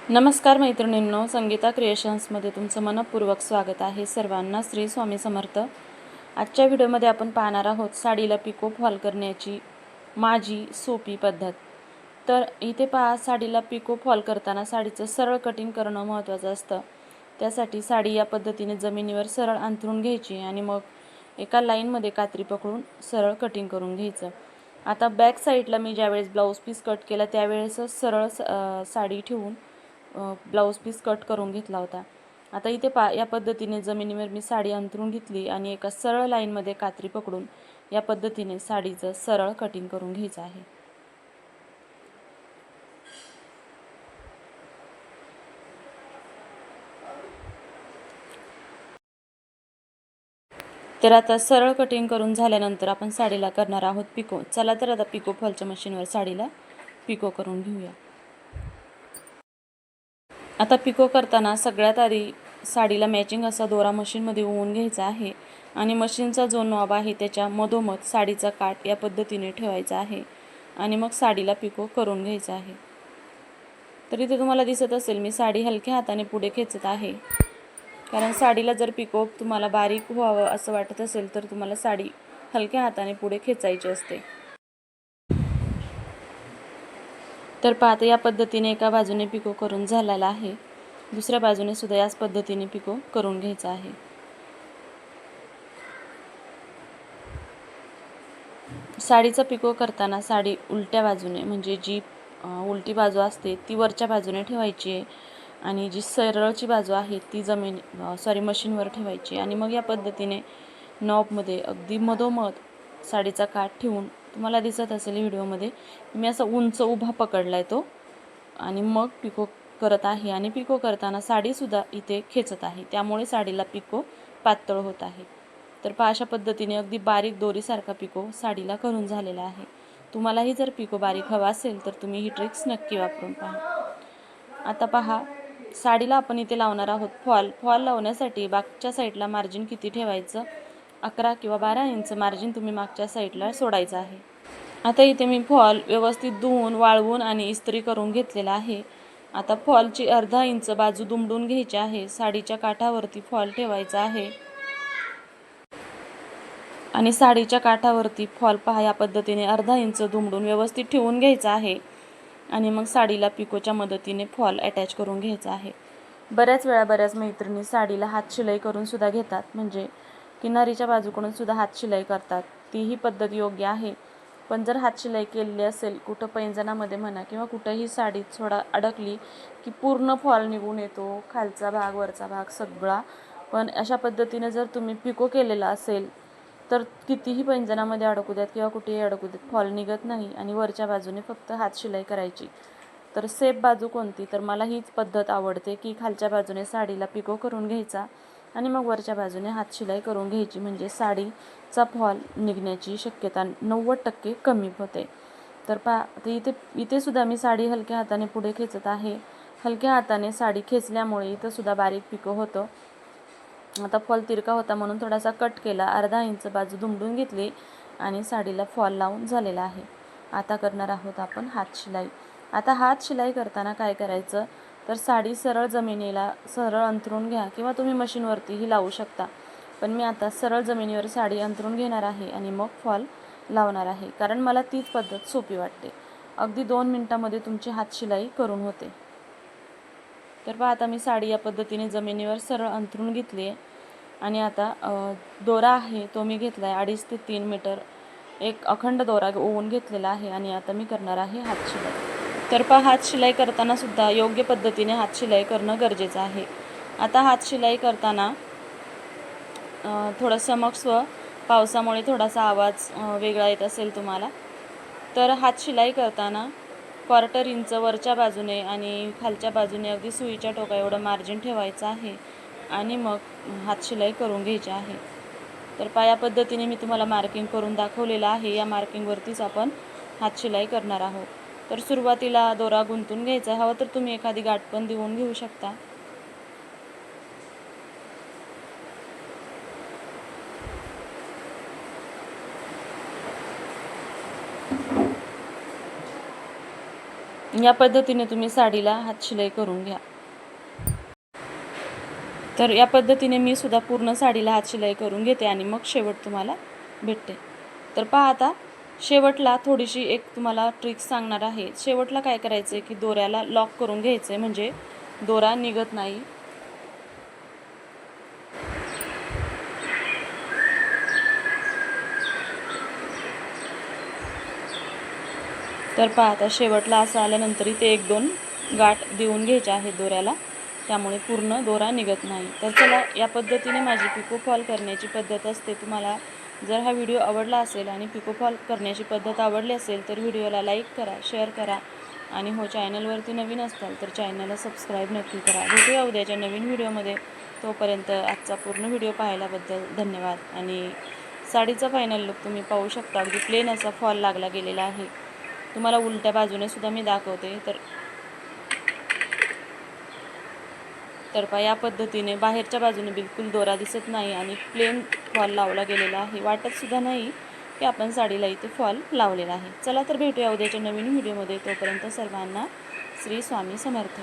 नमस्कार मैत्रिणींनो, संगीता क्रिएशन्समध्ये तुमचं मनपूर्वक स्वागत आहे. सर्वांना श्री स्वामी समर्थ. आजच्या व्हिडिओमध्ये आपण पाहणार आहोत साडीला पिको फॉल करण्याची माझी सोपी पद्धत. तर इथे पहा, साडीला पिको फॉल करताना साडीचं सरळ कटिंग करणं महत्त्वाचं असतं. त्यासाठी साडी या पद्धतीने जमिनीवर सरळ अंथरून घ्यायची आणि मग एका लाईनमध्ये कात्री पकडून सरळ कटिंग करून घ्यायचं. आता बॅक साईडला मी ज्यावेळेस ब्लाऊज पीस कट केला त्यावेळेसच सरळ साडी ठेवून ब्लाऊज पीस कट करून घेतला होता. आता इथे या पद्धतीने जमिनीवर मी साडी अंथरून घेतली आणि एका सरळ लाईनमध्ये कात्री पकडून या पद्धतीने साडीचं सरळ कटिंग करून घ्यायचं आहे. तर आता सरळ कटिंग करून झाल्यानंतर आपण साडीला करणार आहोत पिको. चला तर आता पिको फॉलच्या मशीनवर साडीला पिको करून घेऊया. आता पिको करताना सगळ्यात आधी साडीला मॅचिंग असा दोरा मशीनमध्ये ओवून घ्यायचा आहे आणि मशीनचा जो नॉब आहे त्याच्या मधोमध साडीचा काठ या पद्धतीने ठेवायचा आहे आणि मग साडीला पिको करून घ्यायचा आहे. तर इथे तुम्हाला दिसत असेल मी साडी हलक्या हाताने पुढे खेचत आहे, कारण साडीला जर पिको तुम्हाला बारीक व्हावं असं वाटत असेल तर तुम्हाला साडी हलक्या हाताने पुढे खेचायची असते. तर पाहता या पद्धतीने एका बाजूने पिको करून झालेला आहे, दुसऱ्या बाजूने सुद्धा याच पद्धतीने पिको करून घ्यायचा आहे. साडीचा पिको करताना साडी उलट्या बाजूने, म्हणजे जी उलटी बाजू असते ती वरच्या बाजूने ठेवायची आहे आणि जी सरळची बाजू आहे ती मशीनवर ठेवायची आणि मग या पद्धतीने नॉबमध्ये अगदी मधोमध साडीचा काठ ठेवून, तुम्हाला दिसत असेल व्हिडिओमध्ये मी असा उंच उभा पकडला आहे तो, आणि मग पिको करत आहे. आणि पिको करताना साडीसुद्धा इथे खेचत आहे, त्यामुळे साडीला पिको पातळ होत आहे. तर अशा पद्धतीने अगदी बारीक दोरीसारखा पिको साडीला करून झालेला आहे. तुम्हालाही जर पिको बारीक हवा असेल तर तुम्ही ही ट्रिक्स नक्की वापरून पहा. आता पहा, साडीला आपण इथे लावणार आहोत फॉल. फॉल लावण्यासाठी मागच्या साईडला मार्जिन किती ठेवायचं, 11 किंवा 12 इंच मार्जिन तुम्ही मागच्या साईडला सोडायचं आहे. आता इथे मी फॉल व्यवस्थित धुवून, वाळवून आणि इस्त्री करून घेतलेला आहे. आता फॉलची अर्धा इंच बाजू दुमडून घ्यायची आहे. साडीच्या काठावरती फॉल ठेवायचा आहे आणि साडीच्या काठावरती फॉल पहा या पद्धतीने अर्धा इंच दुमडून व्यवस्थित ठेवून घ्यायचा आहे आणि मग साडीला पिकोच्या मदतीने फॉल अटॅच करून घ्यायचा आहे. बऱ्याच वेळा बऱ्याच मैत्रिणी साडीला हात शिलाई करून सुद्धा घेतात, म्हणजे किनारीच्या बाजूकडून सुद्धा हात शिलाई करतात. तीही पद्धत योग्य आहे, पण जर हात शिलाई केलेली असेल कुठं पैंजणामध्ये म्हणा किंवा कुठंही साडीत थोडा अडकली की पूर्ण फॉल निघून येतो, खालचा भाग वरचा भाग सगळा. पण अशा पद्धतीने जर तुम्ही पिको केलेला असेल तर कितीही पैंजणामध्ये अडकू द्यात किंवा कुठेही अडकू द्यात, फॉल निघत नाही आणि वरच्या बाजूने फक्त हात शिलाई करायची. तर सेफ बाजू कोणती, तर मला हीच पद्धत आवडते की खालच्या बाजूने साडीला पिको करून घ्यायचा आणि मग वरच्या बाजूने हात शिलाई करून घ्यायची, म्हणजे साडीचा फॉल निघण्याची शक्यता 90% कमी होते. तर इथे सुद्धा मी साडी हलक्या हाताने पुढे खेचत आहे. हलक्या हाताने साडी खेचल्यामुळे इथं सुद्धा बारीक पिको होतं. आता फॉल तिरका होता म्हणून थोडासा कट केला, अर्धा इंच बाजू दुमडून घेतली आणि साडीला फॉल लावून झालेला आहे. आता करणार आहोत आपण हात शिलाई. आता हात शिलाई करताना काय करायचं, तर साडी सरळ जमिनीला सरळ अंथरून घ्या किंवा तुम्ही मशीनवरतीही लावू शकता, पण मी आता सरळ जमिनीवर साडी अंथरून घेणार आहे आणि मग फॉल लावणार आहे, कारण मला तीच पद्धत सोपी वाटते. अगदी 2 मिनिटांमध्ये तुमची हात शिलाई करून होते. तर पहा, आता मी साडी या पद्धतीने जमिनीवर सरळ अंथरून घेतली आहे आणि आता दोरा आहे तो मी घेतला आहे 2.5 ते 3 मीटर, एक अखंड दोरा ओवून घेतलेला आहे आणि आता मी करणार आहे हात शिलाई. तर पहा, हात शिलाई करताना सुद्धा योग्य पद्धतीने हात शिलाई करणं गरजेचं आहे. आता हात शिलाई करताना थोडंसं पावसामुळे थोडासा आवाज वेगळा येत असेल तुम्हाला, तर हात शिलाई करताना 1/4 इंच वरच्या बाजूने आणि खालच्या बाजूने अगदी सुईच्या टोका एवढं मार्जिन ठेवायचं आहे आणि मग हात शिलाई करून घ्यायची आहे. तर या पद्धतीने मी तुम्हाला मार्किंग करून दाखवलेलं आहे. या मार्किंगवरतीच आपण हात शिलाई करणार आहोत. तर सुरुवातीला दोरा गुंतून घ्यायचा, हवं तर तुम्ही एखादी गाठ पण देऊन घेऊ शकता. या पद्धतीने तुम्ही साडीला हातशिलाई करून घ्या. तर या पद्धतीने मी सुद्धा पूर्ण साडीला हातशिलाई करून घेते आणि मग शेवट तुम्हाला भेटते. तर पहा आता शेवटला थोडीशी एक तुम्हाला ट्रिक सांगणार आहे. शेवटला काय करायचं आहे की दोऱ्याला लॉक करून घ्यायचं आहे, म्हणजे दोरा निघत नाही. तर पहा आता शेवटला असं आल्यानंतर इथे 1-2 गाठ देऊन घ्यायचे आहेत दोऱ्याला, त्यामुळे पूर्ण दोरा निघत नाही. तर चला, या पद्धतीने माझी पिको फॉल करण्याची पद्धत असते. तुम्हाला जर हा व्हिडिओ आवडला असेल आणि पिको फॉल करण्याची पद्धत आवडली असेल तर व्हिडिओला लाईक करा, शेअर करा आणि हो, चॅनलवरती नवीन असाल तर चॅनलला सबस्क्राईब नक्की करा. भेटूया उद्याच्या नवीन व्हिडिओमध्ये. तोपर्यंत आजचा पूर्ण व्हिडिओ पाहिल्याबद्दल धन्यवाद. आणि साडीचा फायनल लुक तुम्ही पाहू शकता. अगदी प्लेन असा फॉल लागला गेलेला आहे. तुम्हाला उलट्या बाजूने सुद्धा मी दाखवते. तर पहा, या पद्धतीने बाहेरच्या बाजूने बिलकुल दोरा दिसत नाही आणि प्लेन फॉल लावला गेलेला आहे. वाटत सुद्धा नाही की आपण साडीला इथे फॉल लावलेला आहे. चला तर भेटूया उद्याच्या नवीन व्हिडिओमध्ये. तोपर्यंत सर्वांना श्री स्वामी समर्थ.